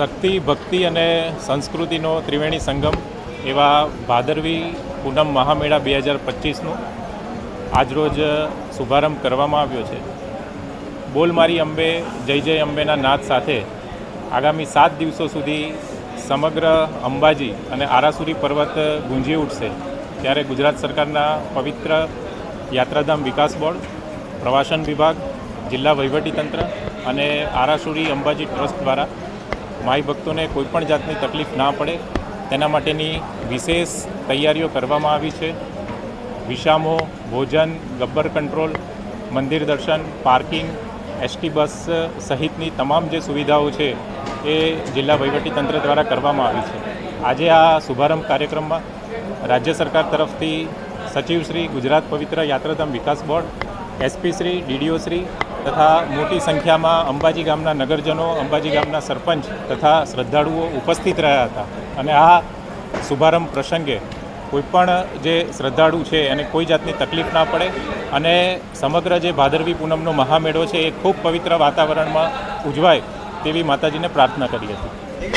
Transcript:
શક્તિ, ભક્તિ અને સંસ્કૃતિનો ત્રિવેણી સંગમ એવા ભાદરવી પૂનમ મહામેળા 2025નું આજરોજ શુભારંભ કરવામાં આવ્યો છે. બોલ મારી અંબે, જય જય અંબેના નાદ સાથે આગામી 7 દિવસો સુધી સમગ્ર અંબાજી અને આરાસુરી પર્વત ગુંજી ઉઠશે. ત્યારે ગુજરાત સરકારના પવિત્ર યાત્રાધામ વિકાસ બોર્ડ, પ્રવાસન વિભાગ, જિલ્લા વહીવટીતંત્ર અને આરાસુરી અંબાજી ટ્રસ્ટ દ્વારા માઈ ભક્તોને કોઈપણ જાતની તકલીફ ના પડે તેના માટેની વિશેષ તૈયારીઓ કરવામાં આવી છે. વિસામો, ભોજન, ગબ્બર કંટ્રોલ, મંદિર દર્શન, પાર્કિંગ, એસટી બસ સહિતની તમામ જે સુવિધાઓ છે એ જિલ્લા વહીવટીતંત્ર દ્વારા કરવામાં આવી છે. આજે આ શુભારંભ કાર્યક્રમમાં રાજ્ય સરકાર તરફથી સચિવશ્રી, ગુજરાત પવિત્ર યાત્રાધામ વિકાસ board, SP Shri, DDO Shri તથા મોટી સંખ્યામાં અંબાજી ગામના નગરજનો, અંબાજી ગામના સરપંચ તથા શ્રદ્ધાળુઓ ઉપસ્થિત રહ્યા હતા. અને આ શુભારંભ પ્રસંગે કોઈપણ જે શ્રદ્ધાળુ છે એને કોઈ જાતની તકલીફ ના પડે અને સમગ્ર જે ભાદરવી પૂનમનો મહામેળો છે એ ખૂબ પવિત્ર વાતાવરણમાં ઉજવાય તેવી માતાજીને પ્રાર્થના કરી હતી.